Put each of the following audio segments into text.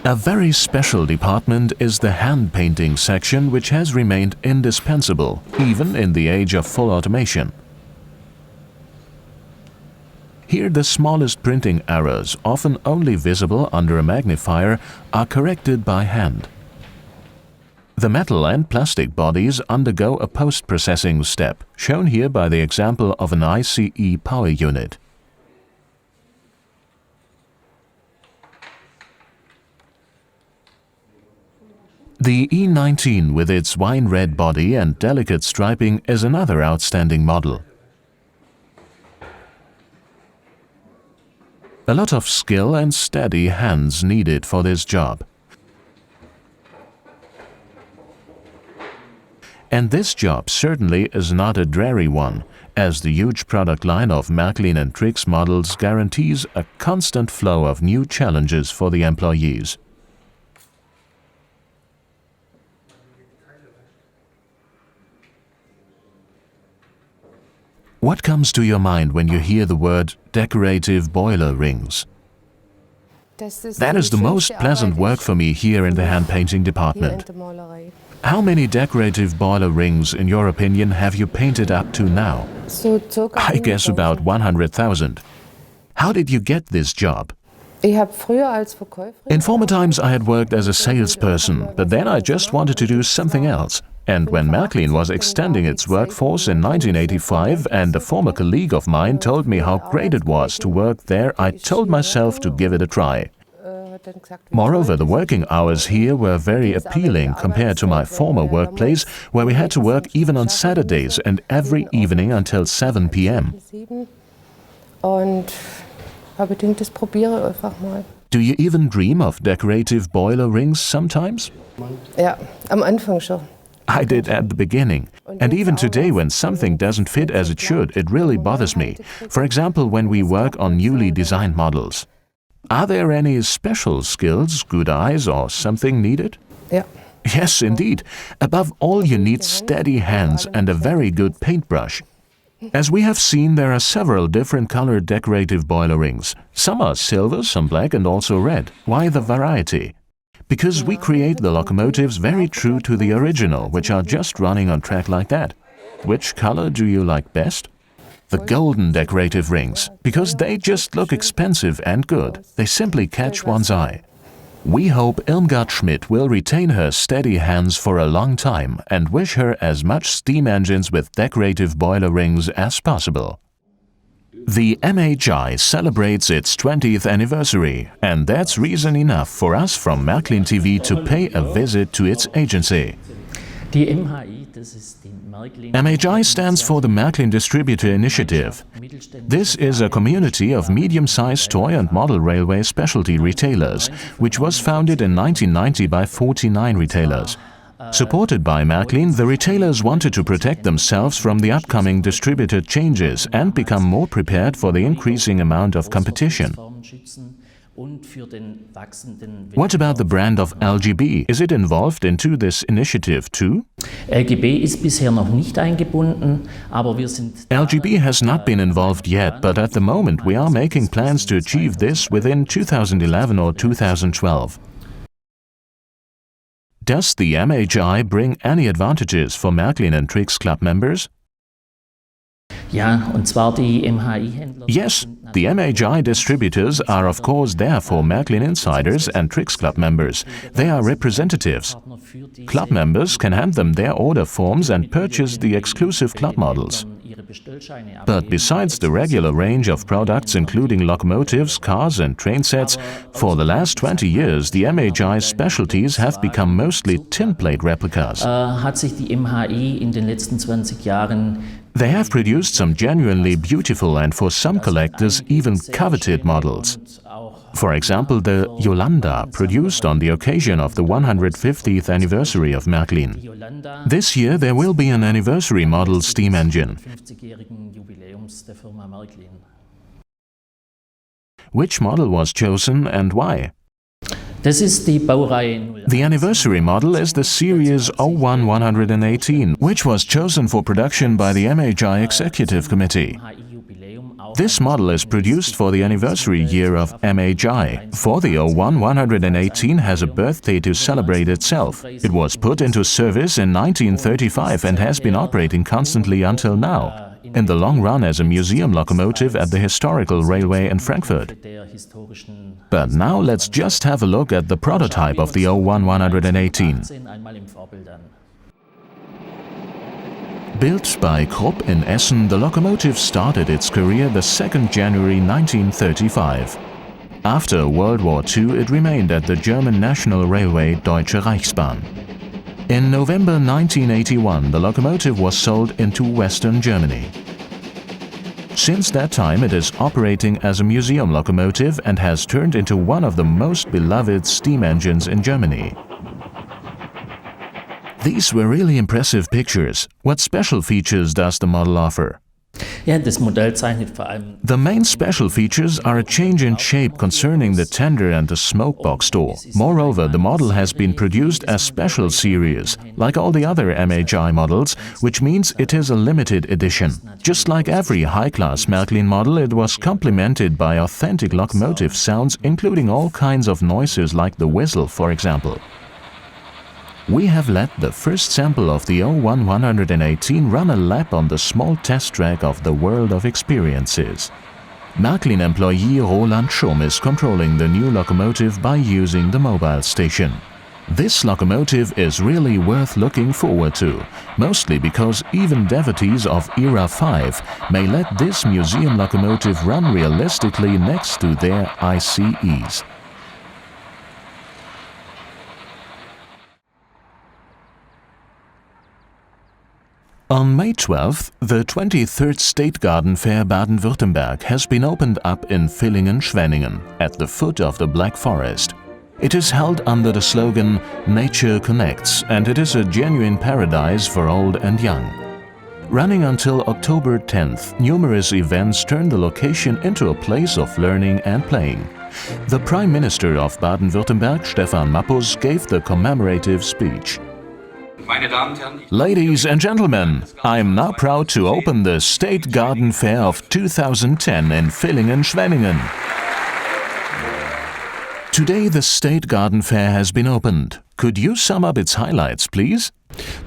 A very special department is the hand painting section, which has remained indispensable, even in the age of full automation. Here the smallest printing errors, often only visible under a magnifier, are corrected by hand. The metal and plastic bodies undergo a post-processing step, shown here by the example of an ICE power unit. The E19 with its wine red body and delicate striping is another outstanding model. A lot of skill and steady hands needed for this job. And this job certainly is not a dreary one, as the huge product line of Maerklin and Trix models guarantees a constant flow of new challenges for the employees. What comes to your mind when you hear the word decorative boiler rings? That is the most pleasant work for me here in the hand painting department. How many decorative boiler rings, in your opinion, have you painted up to now? I guess about 100,000. How did you get this job? In former times I had worked as a salesperson, but then I just wanted to do something else. And when Maerklin was extending its workforce in 1985 and a former colleague of mine told me how great it was to work there, I told myself to give it a try. Moreover, the working hours here were very appealing compared to my former workplace, where we had to work even on Saturdays and every evening until 7 p.m. Do you even dream of decorative boiler rings sometimes? I did at the beginning. And even today, when something doesn't fit as it should, it really bothers me. For example, when we work on newly designed models. Are there any special skills, good eyes or something needed? Yes, indeed. Above all, you need steady hands and a very good paintbrush. As we have seen, there are several different colored decorative boiler rings. Some are silver, some black and also red. Why the variety? Because we create the locomotives very true to the original, which are just running on track like that. Which color do you like best? The golden decorative rings, because they just look expensive and good. They simply catch one's eye. We hope Irmgard Schmidt will retain her steady hands for a long time and wish her as much steam engines with decorative boiler rings as possible. The MHI celebrates its 20th anniversary, and that's reason enough for us from Maerklin TV to pay a visit to its agency. MHI stands for the Maerklin Distributor Initiative. This is a community of medium-sized toy and model railway specialty retailers, which was founded in 1990 by 49 retailers. Supported by Maerklin, the retailers wanted to protect themselves from the upcoming distributor changes and become more prepared for the increasing amount of competition. What about the brand of LGB? Is it involved into this initiative too? LGB has not been involved yet, but at the moment we are making plans to achieve this within 2011 or 2012. Does the MHI bring any advantages for Maerklin and Trix Club members? Yes, the MHI distributors are of course there for Maerklin insiders and Trix Club members. They are representatives. Club members can hand them their order forms and purchase the exclusive club models. But besides the regular range of products including locomotives, cars and train sets, for the last 20 years the MHI specialties have become mostly tin plate replicas. They have produced some genuinely beautiful and for some collectors even coveted models. For example, the Yolanda, produced on the occasion of the 150th anniversary of Maerklin. This year there will be an anniversary model steam engine. Which model was chosen and why? The anniversary model is the Series 01-118, which was chosen for production by the MHI Executive Committee. This model is produced for the anniversary year of MHI. For the 01-118 has a birthday to celebrate itself. It was put into service in 1935 and has been operating constantly until now, in the long run as a museum locomotive at the historical railway in Frankfurt. But now let's just have a look at the prototype of the 01-118. Built by Krupp in Essen, the locomotive started its career the 2nd January 1935. After World War II, it remained at the German National Railway Deutsche Reichsbahn. In November 1981, the locomotive was sold into Western Germany. Since that time, it is operating as a museum locomotive and has turned into one of the most beloved steam engines in Germany. These were really impressive pictures. What special features does the model offer? The main special features are a change in shape concerning the tender and the smoke box door. Moreover, the model has been produced as special series, like all the other MHI models, which means it is a limited edition. Just like every high-class Maerklin model, it was complemented by authentic locomotive sounds, including all kinds of noises like the whistle, for example. We have let the first sample of the 01-118 run a lap on the small test track of the World of Experiences. Maerklin employee Roland Schum is controlling the new locomotive by using the mobile station. This locomotive is really worth looking forward to, mostly because even devotees of Era 5 may let this museum locomotive run realistically next to their ICEs. On May 12th, the 23rd State Garden Fair Baden-Württemberg has been opened up in Villingen-Schwenningen, at the foot of the Black Forest. It is held under the slogan "Nature Connects", and it is a genuine paradise for old and young. Running until October 10th, numerous events turn the location into a place of learning and playing. The Prime Minister of Baden-Württemberg, Stefan Mappus, gave the commemorative speech. Ladies and gentlemen, I am now proud to open the State Garden Fair of 2010 in Villingen-Schwenningen. Today the State Garden Fair has been opened. Could you sum up its highlights, please?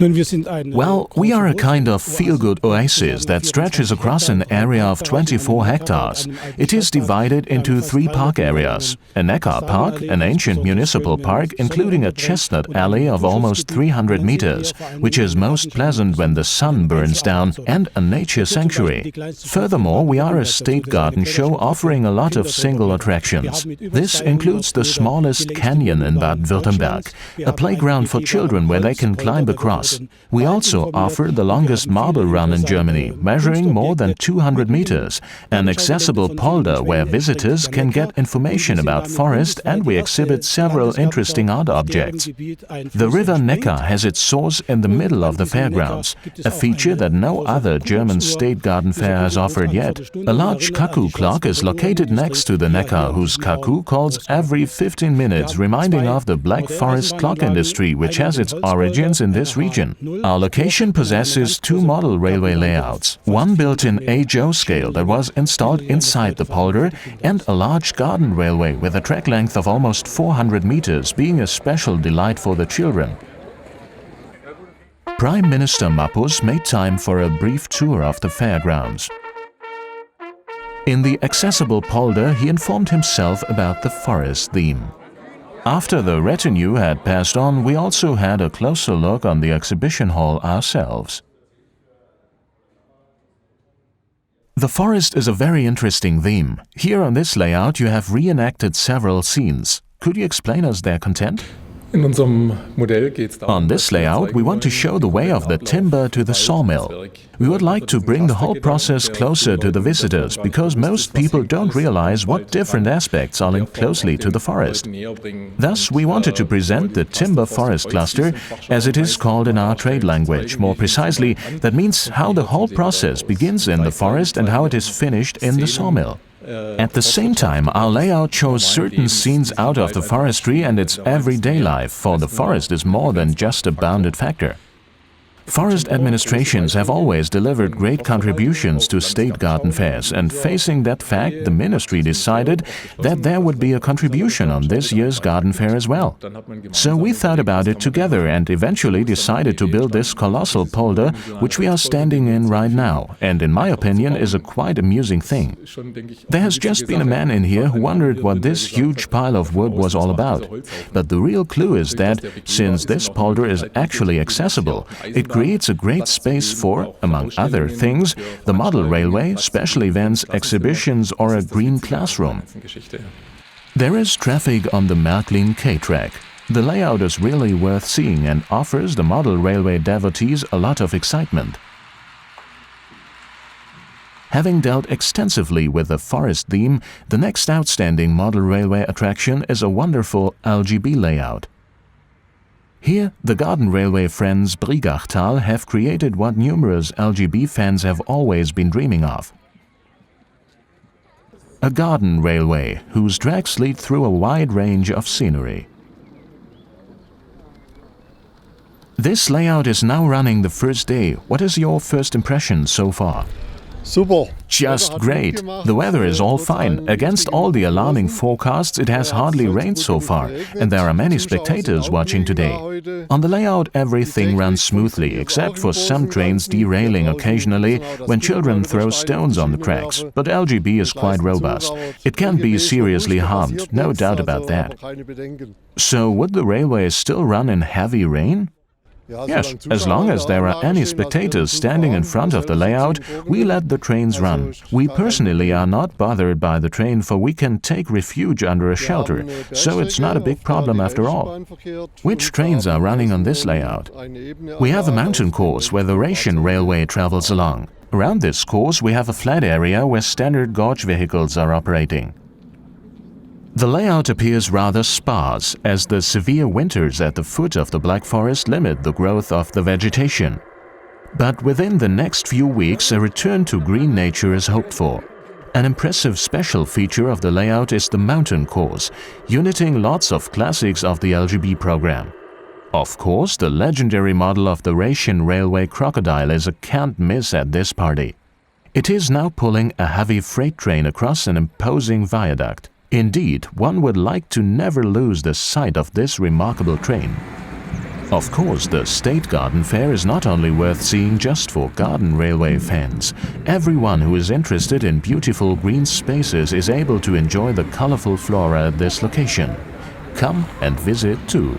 Well, we are a kind of feel-good oasis that stretches across an area of 24 hectares. It is divided into 3 park areas: a Neckar Park, an ancient municipal park including a chestnut alley of almost 300 meters, which is most pleasant when the sun burns down, and a nature sanctuary. Furthermore, we are a state garden show offering a lot of single attractions. This includes the smallest canyon in Baden-Württemberg, a playground for children where they can climb across. We also offer the longest marble run in Germany, measuring more than 200 meters, an accessible polder where visitors can get information about forest, and we exhibit several interesting art objects. The river Neckar has its source in the middle of the fairgrounds, a feature that no other German state garden fair has offered yet. A large cuckoo clock is located next to the Neckar, whose cuckoo calls every 15 minutes, reminding of the Black Forest clock industry, which has its origins in this region. Our location possesses 2 model railway layouts, one built in HO scale that was installed inside the polder, and a large garden railway with a track length of almost 400 meters, being a special delight for the children. Prime Minister Mappus made time for a brief tour of the fairgrounds. In the accessible polder, he informed himself about the forest theme. After the retinue had passed on, we also had a closer look on the exhibition hall ourselves. The forest is a very interesting theme. Here on this layout you have reenacted several scenes. Could you explain us their content? On this layout, we want to show the way of the timber to the sawmill. We would like to bring the whole process closer to the visitors, because most people don't realize what different aspects are linked closely to the forest. Thus, we wanted to present the timber forest cluster, as it is called in our trade language. More precisely, that means how the whole process begins in the forest and how it is finished in the sawmill. At the same time, our layout shows certain scenes out of the forestry and its everyday life, for the forest is more than just a bounded factor. Forest administrations have always delivered great contributions to state garden fairs, and facing that fact, the ministry decided that there would be a contribution on this year's garden fair as well. So we thought about it together and eventually decided to build this colossal polder, which we are standing in right now, and in my opinion is a quite amusing thing. There has just been a man in here who wondered what this huge pile of wood was all about. But the real clue is that, since this polder is actually accessible, it creates a great space for, among other things, the model railway, special events, exhibitions or a green classroom. There is traffic on the Maerklin K-track. The layout is really worth seeing and offers the model railway devotees a lot of excitement. Having dealt extensively with the forest theme, the next outstanding model railway attraction is a wonderful LGB layout. Here, the Garden Railway friends Brigachtal have created what numerous LGB fans have always been dreaming of. A garden railway whose tracks lead through a wide range of scenery. This layout is now running the first day. What is your first impression so far? Super. Just great. The weather is all fine. Against all the alarming forecasts, it has hardly rained so far, and there are many spectators watching today. On the layout, everything runs smoothly, except for some trains derailing occasionally when children throw stones on the tracks. But LGB is quite robust. It can't be seriously harmed, no doubt about that. So would the railway still run in heavy rain? Yes, as long as there are any spectators standing in front of the layout, we let the trains run. We personally are not bothered by the train, for we can take refuge under a shelter, so it's not a big problem after all. Which trains are running on this layout? We have a mountain course where the Russian railway travels along. Around this course we have a flat area where standard gauge vehicles are operating. The layout appears rather sparse, as the severe winters at the foot of the Black Forest limit the growth of the vegetation. But within the next few weeks, a return to green nature is hoped for. An impressive special feature of the layout is the mountain course, uniting lots of classics of the LGB program. Of course, the legendary model of the Russian railway crocodile is a can't miss at this party. It is now pulling a heavy freight train across an imposing viaduct. Indeed, one would like to never lose the sight of this remarkable train. Of course, the State Garden Fair is not only worth seeing just for garden railway fans. Everyone who is interested in beautiful green spaces is able to enjoy the colorful flora at this location. Come and visit too.